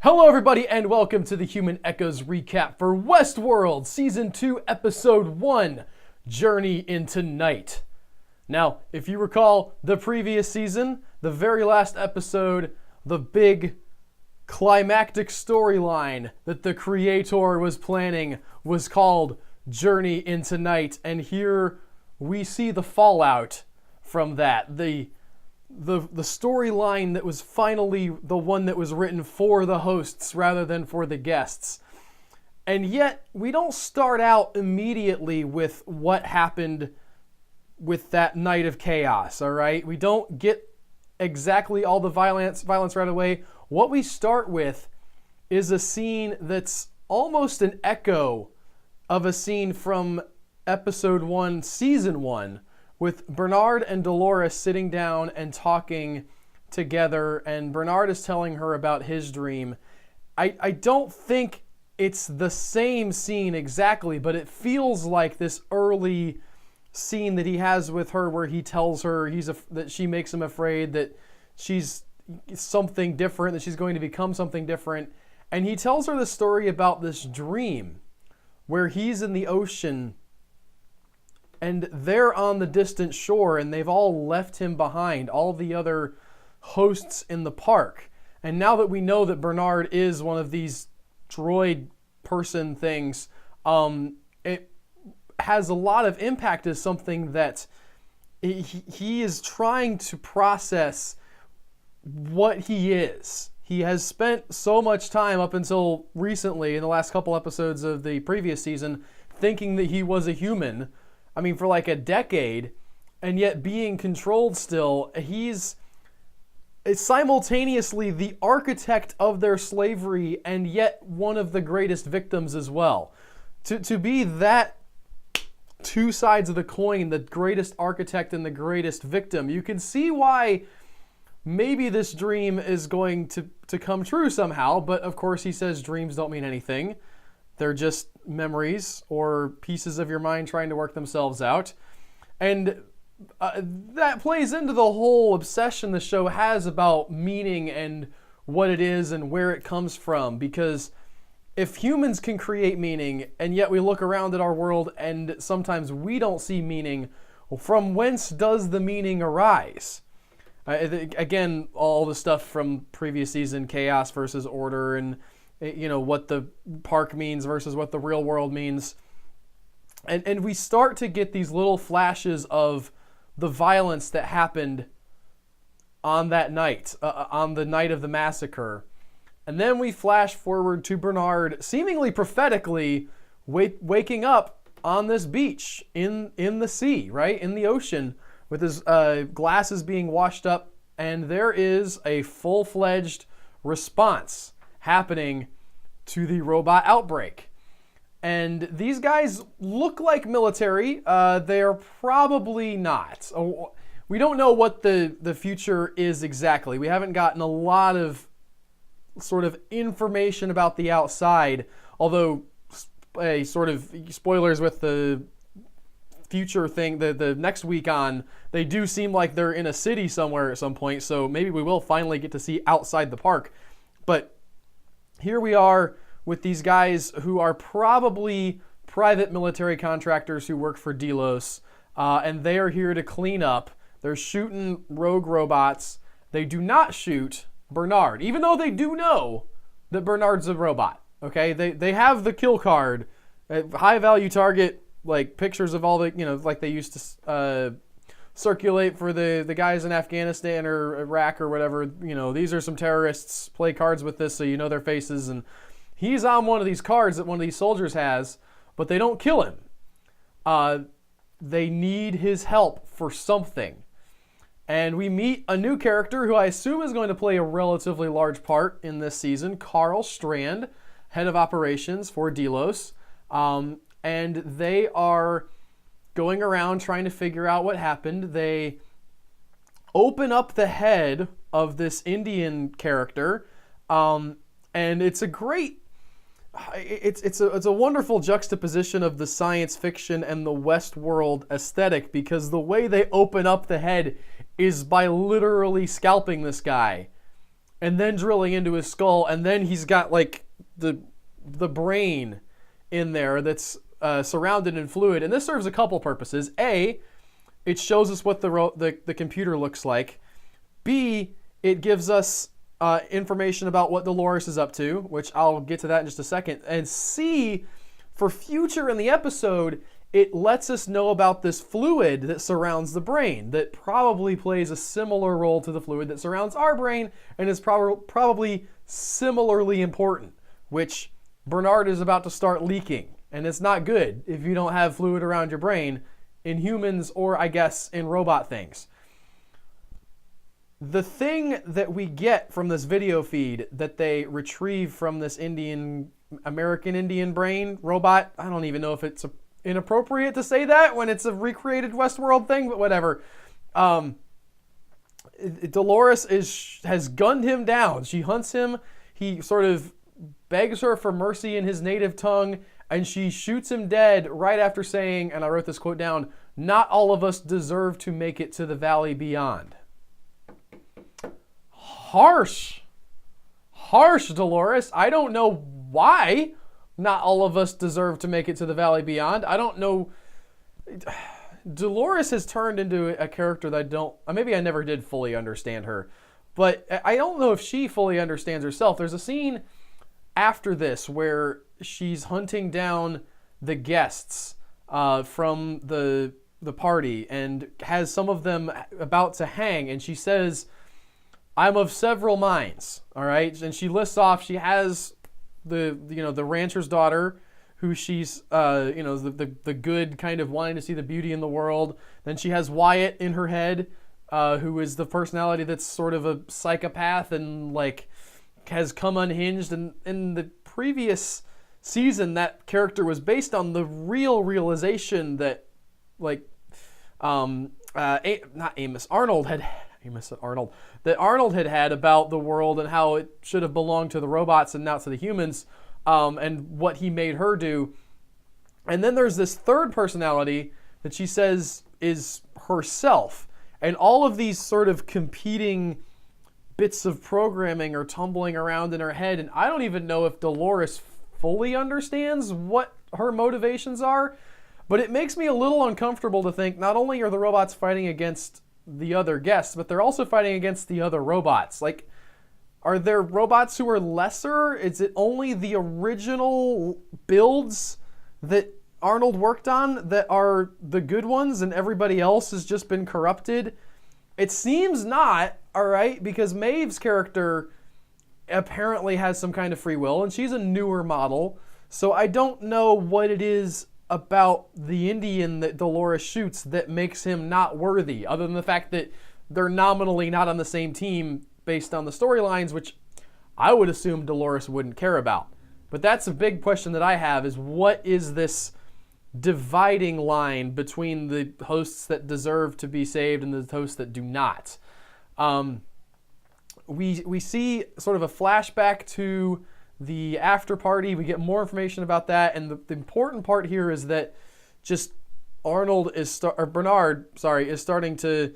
Hello everybody and welcome to the Human Echoes recap for Westworld Season 2 Episode 1, Journey into Night. Now, if you recall the previous season, the very last episode, the big climactic storyline that the creator was planning was called Journey into Night, and here we see the fallout from that. The storyline that was finally the one that was written for the hosts rather than for the guests. And yet, we don't start out immediately with what happened with that night of chaos, all right? We don't get exactly all the violence right away. What we start with is a scene that's almost an echo of a scene from Episode 1, Season 1, with Bernard and Dolores sitting down and talking together, and Bernard is telling her about his dream. I don't think it's the same scene exactly, but it feels like this early scene that he has with her where he tells her that she makes him afraid that she's something different, that she's going to become something different. And he tells her the story about this dream where he's in the ocean and they're on the distant shore, and they've all left him behind, all the other hosts in the park. And now that we know that Bernard is one of these droid person things, it has a lot of impact as something that he is trying to process what he is. He has spent so much time up until recently, in the last couple episodes of the previous season, thinking that he was a human. I mean, for like a decade, and yet being controlled still. He's simultaneously the architect of their slavery and yet one of the greatest victims as well. To be that two sides of the coin, the greatest architect and the greatest victim, you can see why maybe this dream is going to come true somehow. But of course, he says dreams don't mean anything. They're just memories or pieces of your mind trying to work themselves out. And that plays into the whole obsession the show has about meaning and what it is and where it comes from. Because if humans can create meaning, and yet we look around at our world and sometimes we don't see meaning, well, from whence does the meaning arise? Again, all the stuff from previous season, chaos versus order, and what the park means versus what the real world means. And we start to get these little flashes of the violence that happened on that night, on the night of the massacre. And then we flash forward to Bernard, seemingly prophetically, waking up on this beach in the sea, right? In the ocean, with his glasses being washed up. And there is a full-fledged response happening to the robot outbreak. And these guys look like military. They are probably not. We don't know what the future is exactly. We haven't gotten a lot of sort of information about the outside, although sort of spoilers with the future thing, the next week on, they do seem like they're in a city somewhere at some point, so maybe we will finally get to see outside the park. But here we are with these guys who are probably private military contractors who work for Delos, and they are here to clean up. They're shooting rogue robots. They do not shoot Bernard, even though they do know that Bernard's a robot. Okay, they have the kill card, high value target, like pictures of all the, like they used to circulate for the guys in Afghanistan or Iraq or whatever. These are some terrorists, play cards with this so you know their faces. And he's on one of these cards that one of these soldiers has, but they don't kill him. They need his help for something. And we meet a new character who I assume is going to play a relatively large part in this season, Carl Strand, head of operations for Delos. And they are going around trying to figure out what happened. They open up the head of this Indian character, and it's a great, it's a wonderful juxtaposition of the science fiction and the Westworld aesthetic, because the way they open up the head is by literally scalping this guy and then drilling into his skull, and then he's got like the brain in there that's surrounded in fluid. And this serves a couple purposes. A, it shows us what the computer looks like. B, it gives us information about what Dolores is up to, which I'll get to that in just a second. And C, for future in the episode, it lets us know about this fluid that surrounds the brain that probably plays a similar role to the fluid that surrounds our brain and is probably similarly important, which Bernard is about to start leaking. And it's not good if you don't have fluid around your brain in humans or, I guess, in robot things. The thing that we get from this video feed that they retrieve from this American Indian brain robot, I don't even know if it's inappropriate to say that when it's a recreated Westworld thing, but whatever. Dolores has gunned him down. She hunts him. He sort of begs her for mercy in his native tongue, and she shoots him dead right after saying, and I wrote this quote down, "Not all of us deserve to make it to the valley beyond." Harsh, Dolores. I don't know why not all of us deserve to make it to the valley beyond. I don't know. Dolores has turned into a character that maybe I never did fully understand her, but I don't know if she fully understands herself. There's a scene after this where she's hunting down the guests from the party and has some of them about to hang, and she says, "I'm of several minds," all right? And she lists off, she has the rancher's daughter, who she's, the good kind of wanting to see the beauty in the world. Then she has Wyatt in her head, who is the personality that's sort of a psychopath and like has come unhinged. And in the previous season, that character was based on the real realization that like, Arnold had about the world and how it should have belonged to the robots and not to the humans, and what he made her do. And then there's this third personality that she says is herself. And all of these sort of competing bits of programming are tumbling around in her head. And I don't even know if Dolores fully understands what her motivations are. But it makes me a little uncomfortable to think not only are the robots fighting against the other guests, but they're also fighting against the other robots. Like, are there robots who are lesser? Is it only the original builds that Arnold worked on that are the good ones and everybody else has just been corrupted? It seems not, all right, because Maeve's character apparently has some kind of free will, and she's a newer model, so I don't know what it is about the Indian that Dolores shoots that makes him not worthy, other than the fact that they're nominally not on the same team based on the storylines, which I would assume Dolores wouldn't care about. But that's a big question that I have, is what is this dividing line between the hosts that deserve to be saved and the hosts that do not? We see sort of a flashback to the after party. We get more information about that, and the important part here is that just Bernard is starting to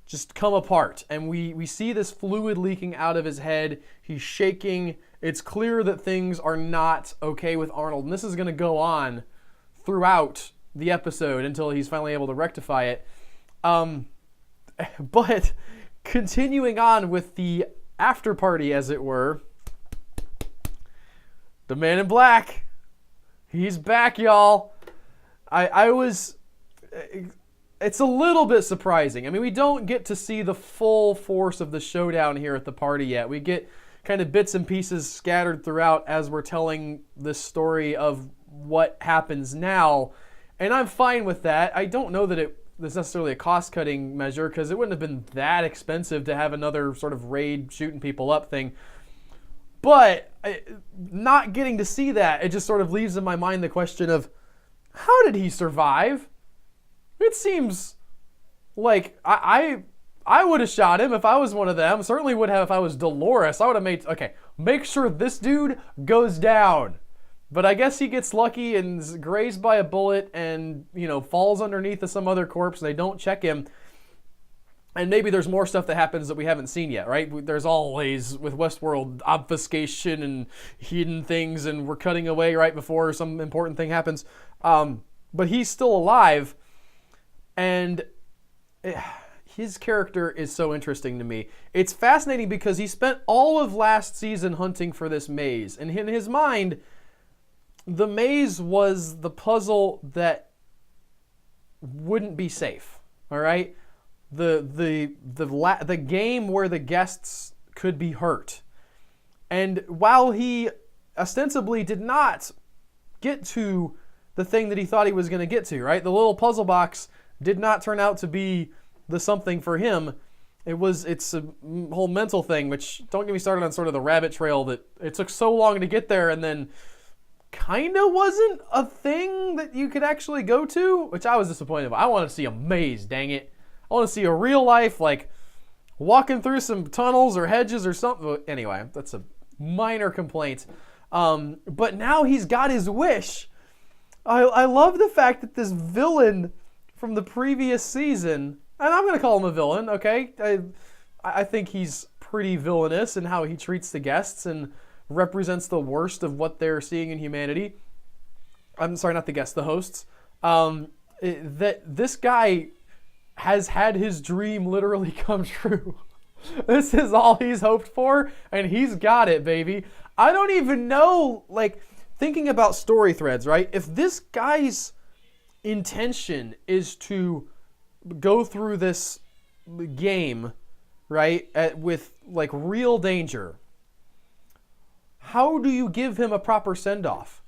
just come apart, and we see this fluid leaking out of his head. He's shaking. It's clear that things are not okay with Arnold, and this is going to go on throughout the episode until he's finally able to rectify it. But continuing on with the after party, as it were, the Man in Black, he's back, y'all. It's a little bit surprising. I mean, we don't get to see the full force of the showdown here at the party yet. We get kind of bits and pieces scattered throughout as we're telling this story of what happens now, and I'm fine with that. I don't know that it's necessarily a cost-cutting measure, because it wouldn't have been that expensive to have another sort of raid shooting people up thing. But not getting to see that, it just sort of leaves in my mind the question of, how did he survive? It seems like I would have shot him if I was one of them. Certainly would have if I was Dolores. I would have make sure this dude goes down. But I guess he gets lucky and is grazed by a bullet and, falls underneath of some other corpse, and they don't check him. And maybe there's more stuff that happens that we haven't seen yet, right? There's always, with Westworld, obfuscation and hidden things, and we're cutting away right before some important thing happens. But he's still alive, and his character is so interesting to me. It's fascinating because he spent all of last season hunting for this maze, and in his mind, the maze was the puzzle that wouldn't be safe, all right? The game where the guests could be hurt. And while he ostensibly did not get to the thing that he thought he was going to get to, right? The little puzzle box did not turn out to be the something for him. It's a whole mental thing, which, don't get me started on sort of the rabbit trail that it took so long to get there and then kind of wasn't a thing that you could actually go to, which I was disappointed about. I want to see a maze, dang it. I want to see a real life, like, walking through some tunnels or hedges or something. Anyway, that's a minor complaint. But now he's got his wish. I love the fact that this villain from the previous season, and I'm going to call him a villain, okay? I think he's pretty villainous in how he treats the guests and represents the worst of what they're seeing in humanity. I'm sorry, not the guests, the hosts. That this guy has had his dream literally come true. This is all he's hoped for, and he's got it, baby. I don't even know, like, thinking about story threads, right? If this guy's intention is to go through this game, right, with, like, real danger, how do you give him a proper send-off?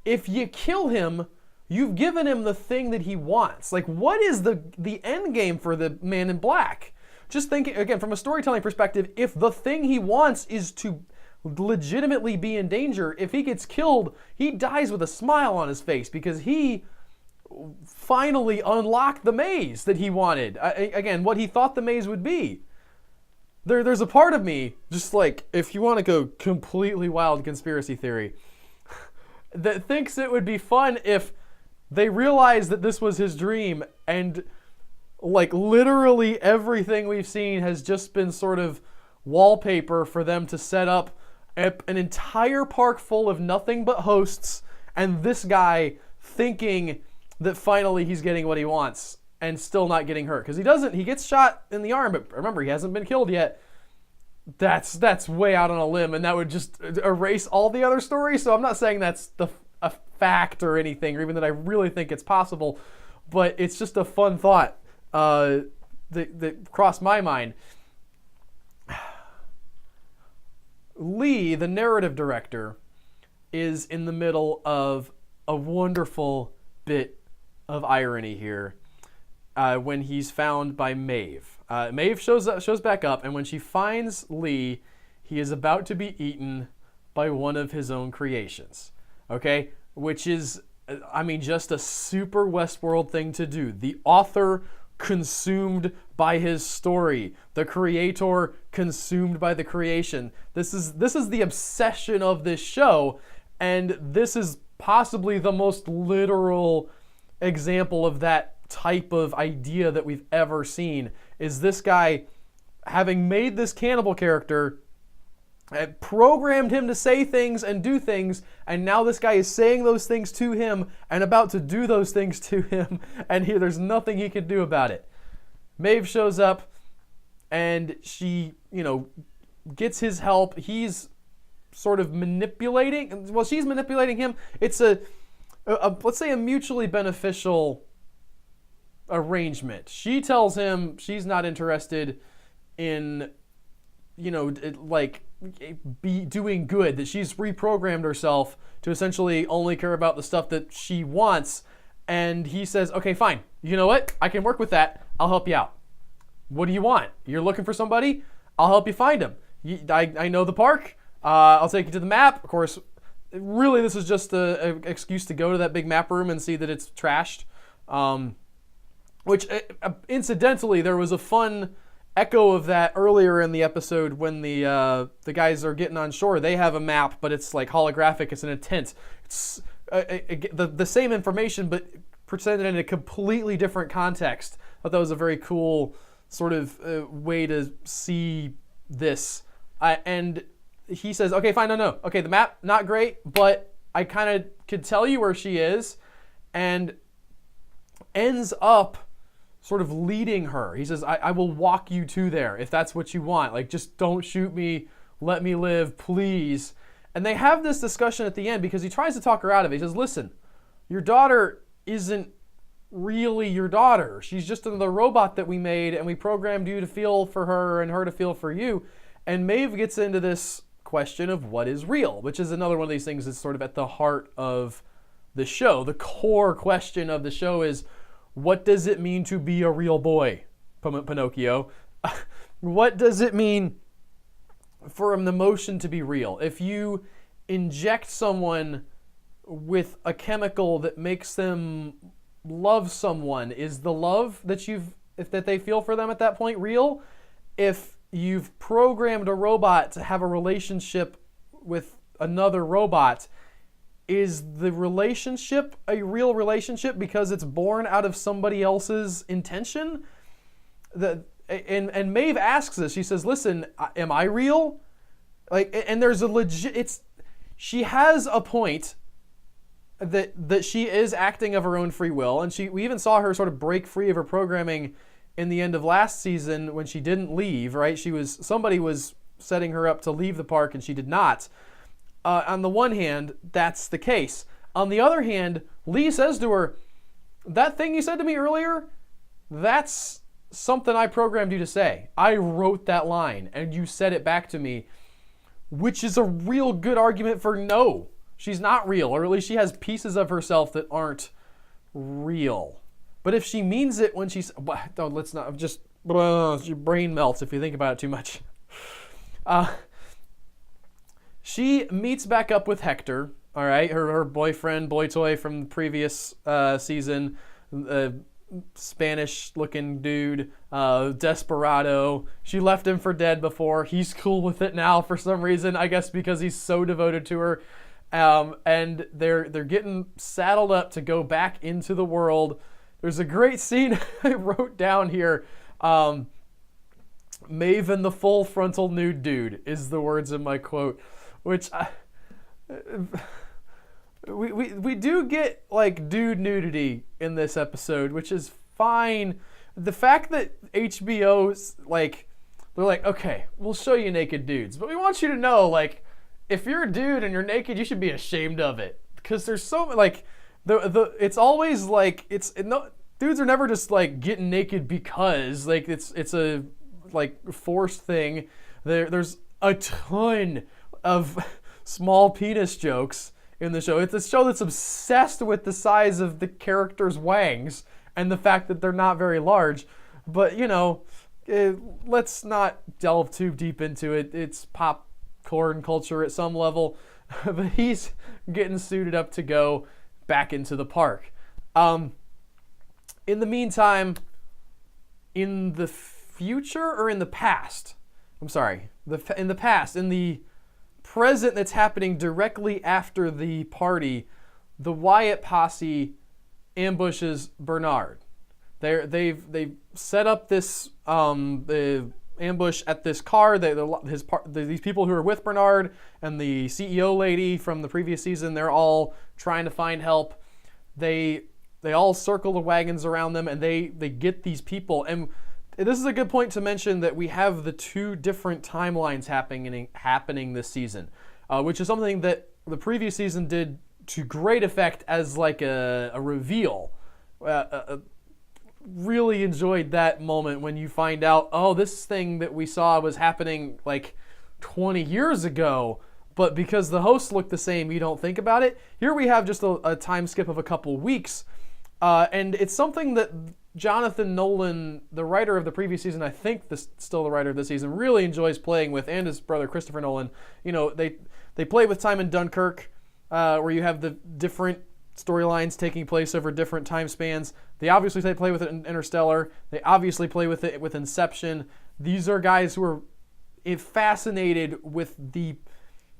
If you kill him, you've given him the thing that he wants. Like, what is the end game for the man in black? Just thinking, again, from a storytelling perspective, if the thing he wants is to legitimately be in danger, if he gets killed, he dies with a smile on his face because he finally unlocked the maze that he wanted. Again, what he thought the maze would be. There's a part of me, just like, if you want to go completely wild conspiracy theory, that thinks it would be fun if they realized that this was his dream, and like literally everything we've seen has just been sort of wallpaper for them to set up an entire park full of nothing but hosts, and this guy thinking that finally he's getting what he wants and still not getting hurt. Because he doesn't, he gets shot in the arm, but remember, he hasn't been killed yet. That's way out on a limb, and that would just erase all the other stories. So I'm not saying that's a fact or anything, or even that I really think it's possible, but it's just a fun thought that crossed my mind. Lee, the narrative director, is in the middle of a wonderful bit of irony here when he's found by Maeve. Maeve shows back up, and when she finds Lee, he is about to be eaten by one of his own creations. Okay? Which is, I mean, just a super Westworld thing to do. The author consumed by his story. The creator consumed by the creation. This is the obsession of this show, and this is possibly the most literal example of that type of idea that we've ever seen. Is this guy, having made this cannibal character, programmed him to say things and do things, and now this guy is saying those things to him and about to do those things to him, and there's nothing he can do about it. Maeve shows up, and she, gets his help. He's sort of manipulating, well, she's manipulating him. It's let's say a mutually beneficial arrangement. She tells him she's not interested in, be doing good, that she's reprogrammed herself to essentially only care about the stuff that she wants, and he says, okay, fine, you know what, I can work with that, I'll help you out. What do you want? You're looking for somebody? I'll help you find him. I know the park, I'll take you to the map. Of course, really this is just an excuse to go to that big map room and see that it's trashed, which incidentally, there was a fun echo of that earlier in the episode when the guys are getting on shore. They have a map, but it's like holographic. It's in a tent. It's the same information, but presented in a completely different context. I thought that was a very cool sort of way to see this. And he says, okay, fine, no. Okay, the map, not great, but I kind of could tell you where she is, and ends up sort of leading her. He says, I will walk you to there if that's what you want. Like, just don't shoot me. Let me live, please. And they have this discussion at the end because he tries to talk her out of it. He says, listen, your daughter isn't really your daughter. She's just another robot that we made, and we programmed you to feel for her and her to feel for you. And Maeve gets into this question of what is real, which is another one of these things that's sort of at the heart of the show. The core question of the show is, what does it mean to be a real boy, Pinocchio? What does it mean for an emotion to be real? If you inject someone with a chemical that makes them love someone, is the love that they feel for them at that point real? If you've programmed a robot to have a relationship with another robot, is the relationship a real relationship because it's born out of somebody else's intention? And Maeve asks this. She says, listen, am I real? And there's a legit, she has a point that she is acting of her own free will, and we even saw her sort of break free of her programming in the end of last season when she didn't leave, right? Somebody was setting her up to leave the park and she did not. On the one hand, that's the case. On the other hand, Lee says to her, that thing you said to me earlier, that's something I programmed you to say. I wrote that line and you said it back to me, which is a real good argument for no, she's not real, or at least she has pieces of herself that aren't real. But if she means it when she's, let's not, just, your brain melts if you think about it too much. She meets back up with Hector, all right, her boyfriend, boy toy from the previous season, Spanish-looking dude, desperado. She left him for dead before. He's cool with it now for some reason, I guess because he's so devoted to her. And they're getting saddled up to go back into the world. There's a great scene I wrote down here. Maeve and the full frontal nude dude is the words in my quote, which we do get like dude nudity in this episode, which is fine. The fact that HBO's like, they're like, okay, we'll show you naked dudes, but we want you to know, like, if you're a dude and you're naked, you should be ashamed of it, because there's so like it's always like dudes are never just like getting naked because like it's a like forced thing. There's a ton of small penis jokes in the show. It's a show that's obsessed with the size of the characters' wangs and the fact that they're not very large. But, let's not delve too deep into it. It's popcorn culture at some level. But he's getting suited up to go back into the park. In the meantime, in the future or in the past? I'm sorry. In the past, in the present that's happening directly after the party, the Wyatt posse ambushes Bernard. They've set up this the ambush at this car. These people who are with Bernard and the CEO lady from the previous season, they're all trying to find help. They all circle the wagons around them, and they get these people. And this is a good point to mention that we have the two different timelines happening this season, which is something that the previous season did to great effect as like a reveal. Really enjoyed that moment when you find out, oh, this thing that we saw was happening like 20 years ago, but because the hosts look the same, you don't think about it. Here we have just a time skip of a couple weeks, and it's something that Jonathan Nolan, the writer of the previous season, I think still the writer of this season, really enjoys playing with, and his brother Christopher Nolan. They play with time in Dunkirk, where you have the different storylines taking place over different time spans. They obviously play with it in Interstellar. They obviously play with it with Inception. These are guys who are fascinated with the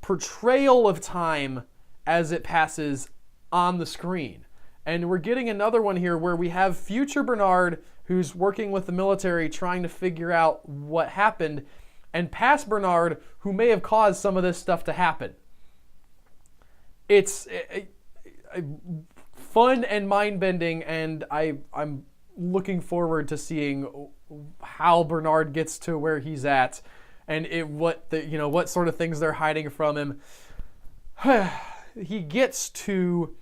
portrayal of time as it passes on the screen. And we're getting another one here where we have future Bernard, who's working with the military trying to figure out what happened, and past Bernard, who may have caused some of this stuff to happen. It's fun and mind-bending, and I'm looking forward to seeing how Bernard gets to where he's at, and what sort of things they're hiding from him. He gets to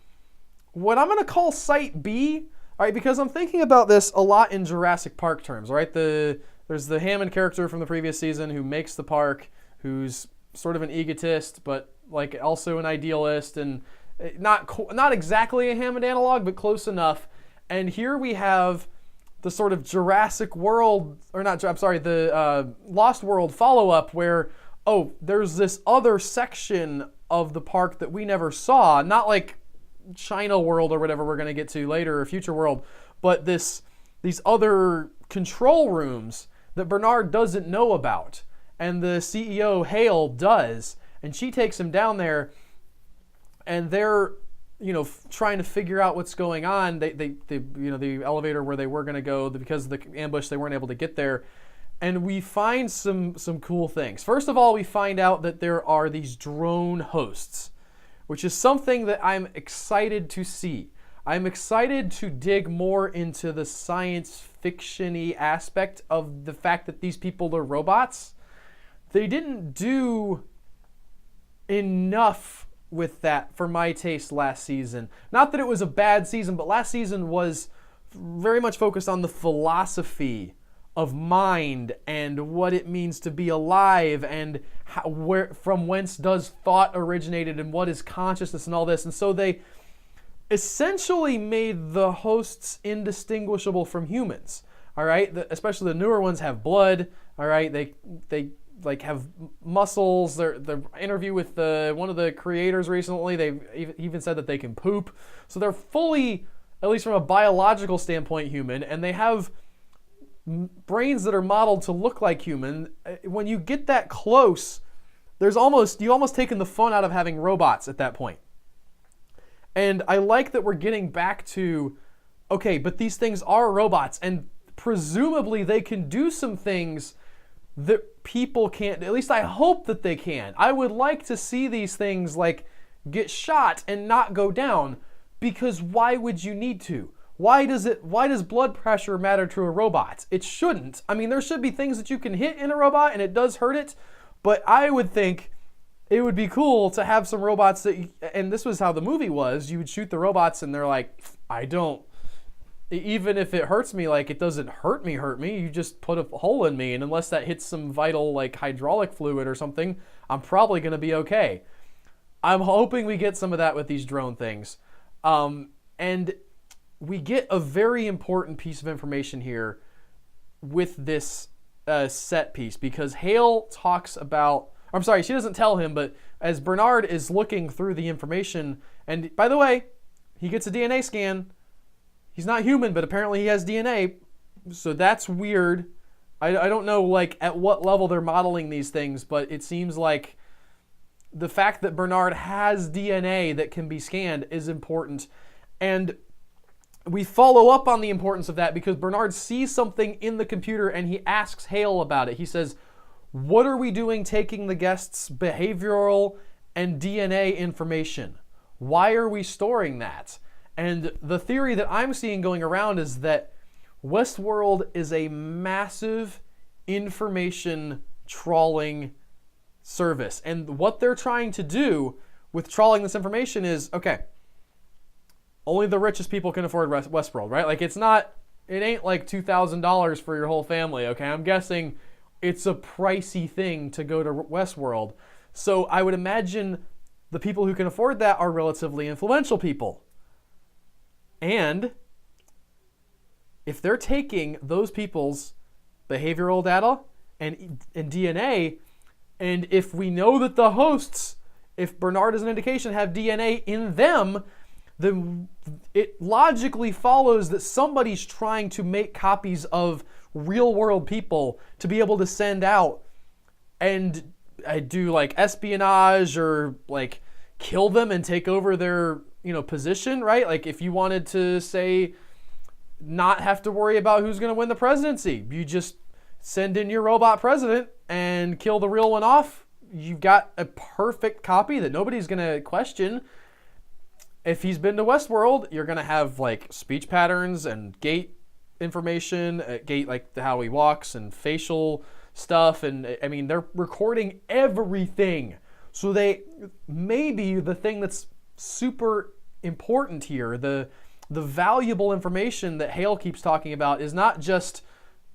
what I'm going to call Site B, all right, because I'm thinking about this a lot in Jurassic Park terms, right? There's the Hammond character from the previous season who makes the park, who's sort of an egotist, but like also an idealist, and not exactly a Hammond analog, but close enough. And here we have the sort of Jurassic World, the Lost World follow-up where, there's this other section of the park that we never saw, not like China World or whatever we're going to get to later, or Future World, but these other control rooms that Bernard doesn't know about, and the CEO Hale does, and she takes him down there, and they're trying to figure out what's going on. The elevator where they were going to go, because of the ambush, they weren't able to get there. And we find some cool things. First of all, we find out that there are these drone hosts, which is something that I'm excited to see. I'm excited to dig more into the science fiction-y aspect of the fact that these people are robots. They didn't do enough with that for my taste last season. Not that it was a bad season, but last season was very much focused on the philosophy of mind and what it means to be alive, and from whence does thought originated, and what is consciousness, and all this. And so they essentially made the hosts indistinguishable from humans. All right, especially the newer ones have blood. All right, they like have muscles. The interview with one of the creators recently, they even said that they can poop. So they're fully, at least from a biological standpoint, human, and they have brains that are modeled to look like human. When you get that close, you almost taken the fun out of having robots at that point. And I like that we're getting back to, okay, but these things are robots, and presumably they can do some things that people can't. At least I hope that they can. I would like to see these things like get shot and not go down, because why would you need to? Why does blood pressure matter to a robot? It shouldn't. I mean, there should be things that you can hit in a robot and it does hurt it, but I would think it would be cool to have some robots and this was how the movie was, you would shoot the robots and they're like, even if it hurts me, like, it doesn't hurt me, you just put a hole in me, and unless that hits some vital, like, hydraulic fluid or something, I'm probably going to be okay. I'm hoping we get some of that with these drone things. And we get a very important piece of information here with this set piece, because Hale talks about, she doesn't tell him, but as Bernard is looking through the information, and by the way, he gets a DNA scan. He's not human, but apparently he has DNA, so that's weird. I don't know, like, at what level they're modeling these things, but it seems like the fact that Bernard has DNA that can be scanned is important. And we follow up on the importance of that because Bernard sees something in the computer and he asks Hale about it. He says, what are we doing taking the guests' behavioral and DNA information? Why are we storing that? And the theory that I'm seeing going around is that Westworld is a massive information trawling service. And what they're trying to do with trawling this information is, okay, only the richest people can afford Westworld, right? Like, it ain't like $2,000 for your whole family, okay? I'm guessing it's a pricey thing to go to Westworld. So I would imagine the people who can afford that are relatively influential people. And if they're taking those people's behavioral data and DNA, and if we know that the hosts, if Bernard is an indication, have DNA in them, then it logically follows that somebody's trying to make copies of real world people to be able to send out and do like espionage or like kill them and take over their position, right? Like if you wanted to say not have to worry about who's going to win the presidency. You just send in your robot president and kill the real one off. You've got a perfect copy that nobody's going to question. If he's been to Westworld, you're going to have like speech patterns and gait information, gait like how he walks and facial stuff. And I mean, they're recording everything. So maybe the thing that's super important here, the valuable information that Hale keeps talking about is not just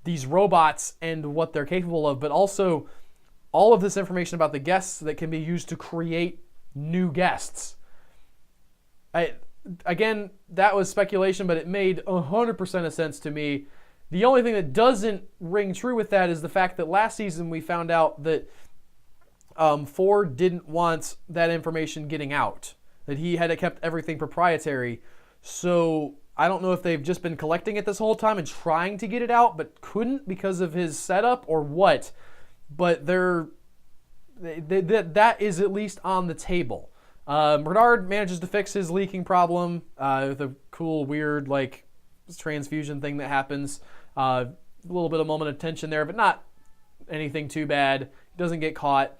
these robots and what they're capable of, but also all of this information about the guests that can be used to create new guests. Again, that was speculation, but it made 100% of sense to me. The only thing that doesn't ring true with that is the fact that last season we found out that Ford didn't want that information getting out, that he had kept everything proprietary. So I don't know if they've just been collecting it this whole time and trying to get it out, but couldn't because of his setup or what. But that is at least on the table. Bernard manages to fix his leaking problem with a cool, weird, like, transfusion thing that happens. A little bit of moment of tension there, but not anything too bad. He doesn't get caught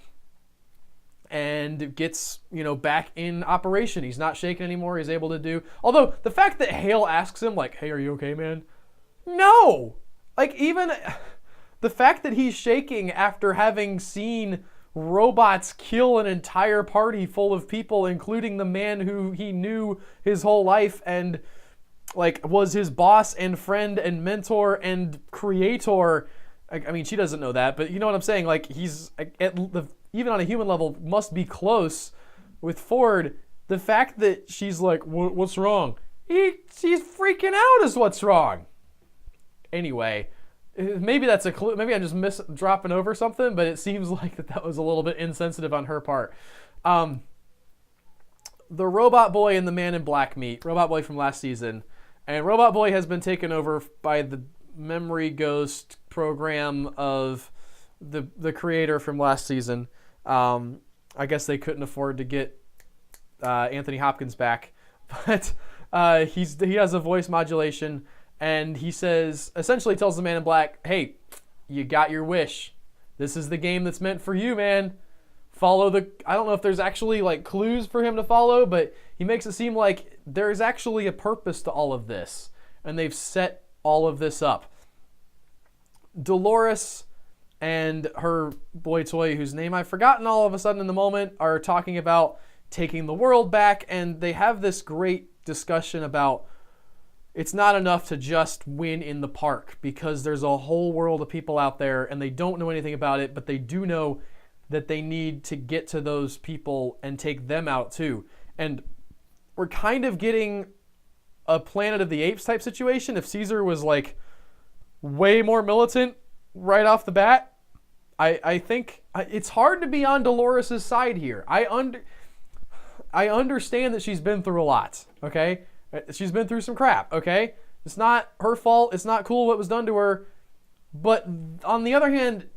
and gets, back in operation. He's not shaking anymore. He's able to do... Although, the fact that Hale asks him, like, hey, are you okay, man? No! Like, even the fact that he's shaking after having seen robots kill an entire party full of people, including the man who he knew his whole life and like was his boss and friend and mentor and creator. I mean, she doesn't know that, but you know what I'm saying? Like, he's even on a human level must be close with Ford. The fact that she's like, what's wrong? She's freaking out is what's wrong. Anyway, maybe that's a clue. Maybe I'm just dropping over something, but it seems like that was a little bit insensitive on her part. The Robot Boy and the Man in Black meet. Robot Boy from last season. And Robot Boy has been taken over by the memory ghost program of the creator from last season. I guess they couldn't afford to get Anthony Hopkins back. But he has a voice modulation. And he essentially tells the Man in Black, hey, you got your wish. This is the game that's meant for you, man. Follow I don't know if there's actually like clues for him to follow, but he makes it seem like there's actually a purpose to all of this. And they've set all of this up. Dolores and her boy toy, whose name I've forgotten all of a sudden in the moment, are talking about taking the world back. And they have this great discussion about it's not enough to just win in the park because there's a whole world of people out there and they don't know anything about it, but they do know that they need to get to those people and take them out too. And we're kind of getting a Planet of the Apes type situation. If Caesar was like way more militant right off the bat, I think it's hard to be on Dolores' side here. I understand that she's been through a lot, okay? She's been through some crap, okay? It's not her fault. It's not cool what was done to her. But on the other hand,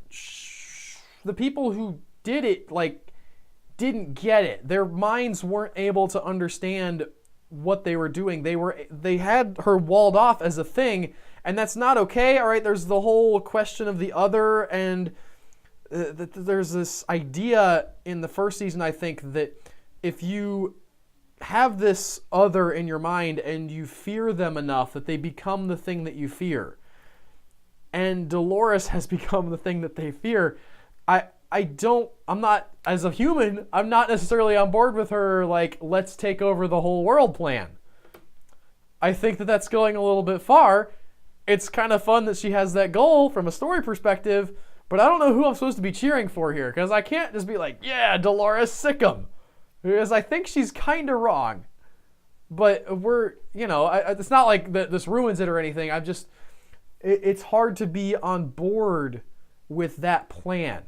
the people who did it, like, didn't get it. Their minds weren't able to understand what they were doing. They had her walled off as a thing, and that's not okay, all right? There's the whole question of the other, and there's this idea in the first season, I think, that if you have this other in your mind and you fear them enough that they become the thing that you fear. And Dolores has become the thing that they fear. I'm not, as a human, I'm not necessarily on board with her, like, let's take over the whole world plan. I think that that's going a little bit far. It's kind of fun that she has that goal from a story perspective, but I don't know who I'm supposed to be cheering for here, because I can't just be like, yeah, Dolores, sick 'em. Because I think she's kind of wrong. But it's not like this ruins it or anything. It's hard to be on board with that plan.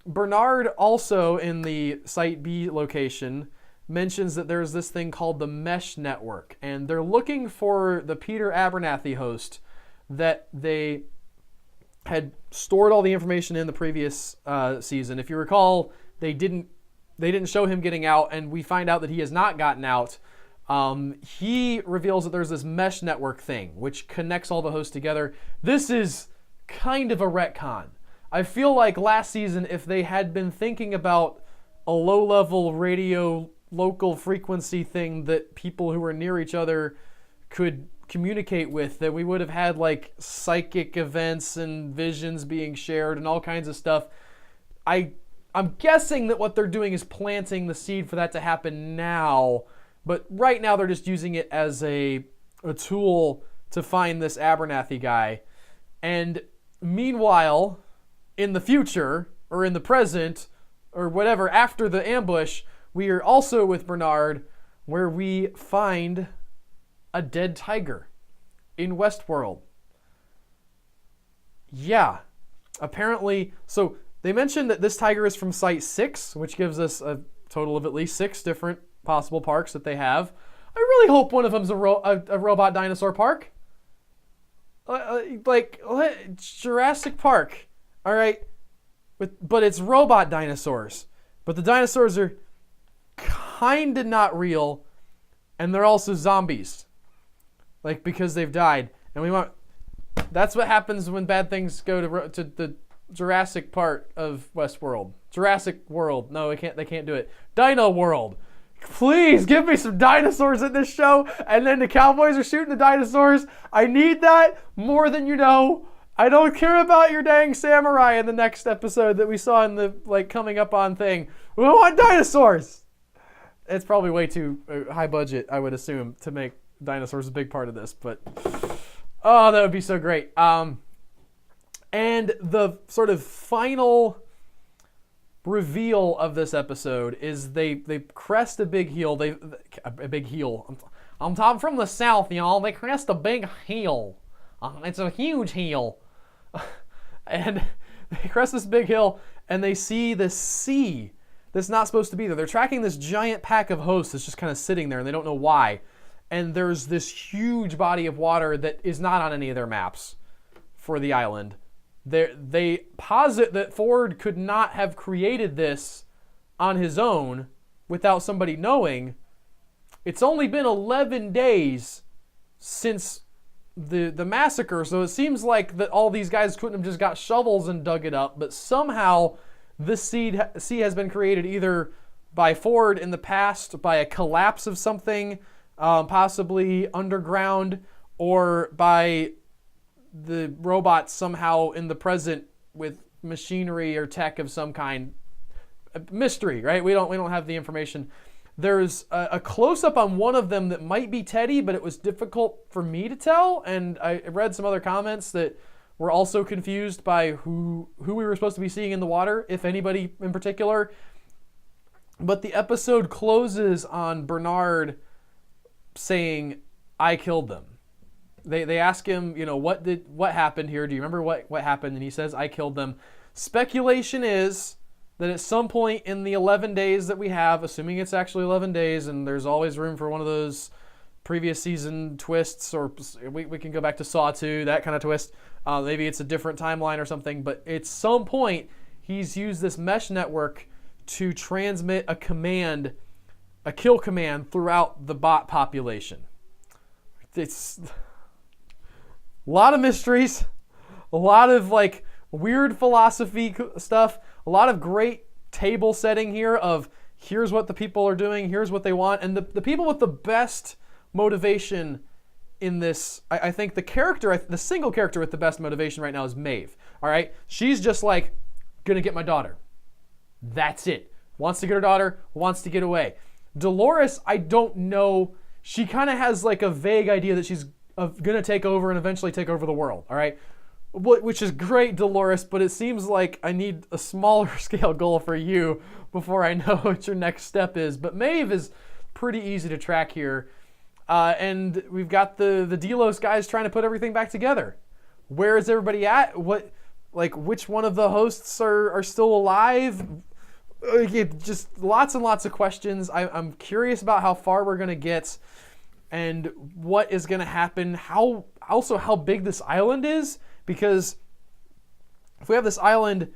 Bernard also in the Site B location mentions that there's this thing called the Mesh Network. And they're looking for the Peter Abernathy host that they had stored all the information in the previous season. If you recall, they didn't show him getting out, and we find out that he has not gotten out. He reveals that there's this mesh network thing which connects all the hosts together. This is kind of a retcon. I feel like last season, if they had been thinking about a low-level radio local frequency thing that people who were near each other could communicate with, that we would have had like psychic events and visions being shared and all kinds of stuff. I'm guessing that what they're doing is planting the seed for that to happen now, but right now they're just using it as a tool to find this Abernathy guy. And meanwhile, in the future, or in the present, or whatever, after the ambush, we are also with Bernard, where we find a dead tiger in Westworld. Yeah, apparently, so they mentioned that this tiger is from Site 6, which gives us a total of at least 6 different possible parks that they have. I really hope one of them's a robot dinosaur park. Like Jurassic Park, all right? But it's robot dinosaurs. But the dinosaurs are kind of not real, and they're also zombies. Like, because they've died. And we want... That's what happens when bad things go to the Jurassic part of Westworld. Jurassic World. No, they can't do it. Dino World. Please give me some dinosaurs in this show, and then the cowboys are shooting the dinosaurs. I need that more than you know. I don't care about your dang samurai in the next episode that we saw in the coming up on thing. We want dinosaurs. It's probably way too high budget, I would assume, to make dinosaurs a big part of this, but oh, that would be so great. And the sort of final reveal of this episode is they crest a big hill. A big hill. I'm talking from the south, y'all. They crest a big hill. It's a huge hill. And they crest this big hill, and they see this sea that's not supposed to be there. They're tracking this giant pack of hosts that's just kind of sitting there, and they don't know why. And there's this huge body of water that is not on any of their maps for the island. They posit that Ford could not have created this on his own without somebody knowing. It's only been 11 days since the massacre, so it seems like that all these guys couldn't have just got shovels and dug it up, but somehow this sea has been created either by Ford in the past, by a collapse of something, possibly underground, or by the robots somehow in the present with machinery or tech of some kind. Mystery, right? We don't have the information. There's a close-up on one of them that might be Teddy, but it was difficult for me to tell, and I read some other comments that were also confused by who we were supposed to be seeing in the water, if anybody in particular. But the episode closes on Bernard saying, "I killed them." They ask him, what happened here? Do you remember what happened? And he says, "I killed them." Speculation is that at some point in the 11 days that we have, assuming it's actually 11 days, and there's always room for one of those previous season twists, or we can go back to Saw 2, that kind of twist. Maybe it's a different timeline or something, but at some point, he's used this mesh network to transmit a kill command throughout the bot population. It's a lot of mysteries, a lot of weird philosophy stuff, a lot of great table setting here of here's what the people are doing, here's what they want, and the people with the best motivation in this, I think the single character with the best motivation right now is Maeve, all right? She's just gonna get my daughter. That's it. Wants to get her daughter, wants to get away. Dolores, I don't know. She kind of has a vague idea that she's gonna take over and eventually take over the world, all right? Which is great, Dolores, but it seems like I need a smaller scale goal for you before I know what your next step is. But Maeve is pretty easy to track here. And we've got the Delos guys trying to put everything back together. Where is everybody at? Which one of the hosts are still alive? Just lots and lots of questions. I'm curious about how far we're going to get and what is going to happen. How big this island is. Because if we have this island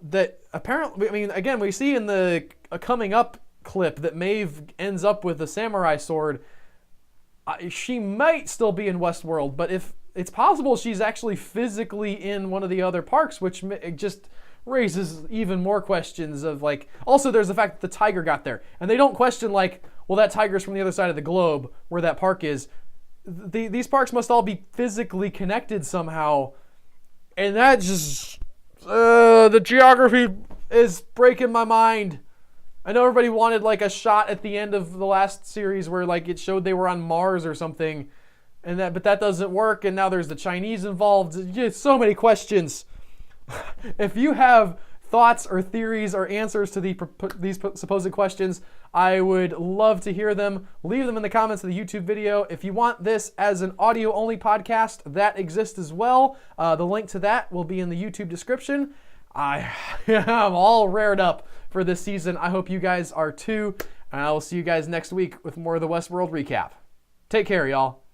that apparently, again, we see in the coming up clip that Maeve ends up with a samurai sword. She might still be in Westworld, but if it's possible she's actually physically in one of the other parks, which just raises even more questions of like, also there's the fact that the tiger got there, and they don't question like, well, that tiger's from the other side of the globe where that park is. These parks must all be physically connected somehow, and that just, the geography is breaking my mind. I know everybody wanted like a shot at the end of the last series where like it showed they were on Mars or something, but that doesn't work, and now there's the Chinese involved. Just so many questions. If you have thoughts or theories or answers to these supposed questions, I would love to hear them. Leave them in the comments of the YouTube video. If you want this as an audio-only podcast, that exists as well. The link to that will be in the YouTube description. I am all rared up for this season. I hope you guys are too. And I will see you guys next week with more of the Westworld recap. Take care, y'all.